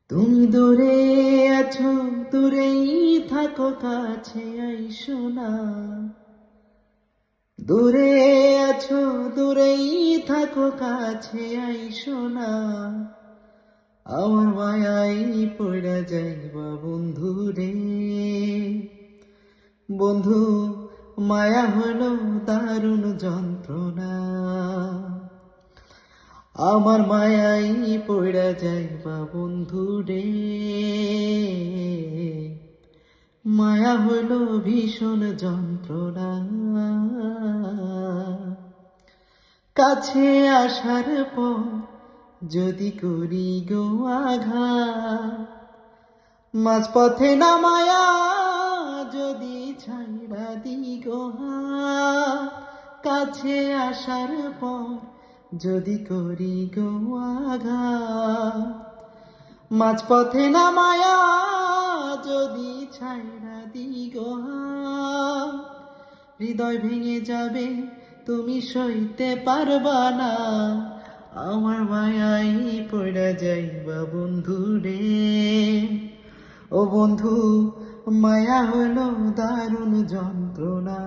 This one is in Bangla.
তুমি দূরে আছো, দূরেই থাকো, কাছে আইসো না। দূরে আছো, দূরেই থাকো, কাছে আইসো না। আমার মায়াই পড়া যাইবা বন্ধু রে। বন্ধু, মায়া হলো দারুণ যন্ত্রণা। আমার মায়াই পড়া যাইবা বন্ধু রে। মায়া হলো ভীষণ যন্ত্রণা। কাছে আসার পর যদি করি গো আঘাত, মাঝপথে নামায়া যদি ছাইড়া দি গো হাত। কাছে আসার পর যদি করি গো আঘাত, মাঝপথে নামায়া যদি ছাইড়া দি গো হাত। হৃদয় ভেঙে যাবে, তুমি সইতে পারবা না। আমার মায়াই পড়া যাইবা বন্ধু রে। ও বন্ধু, মায়া হলো দারুণ যন্ত্রণা।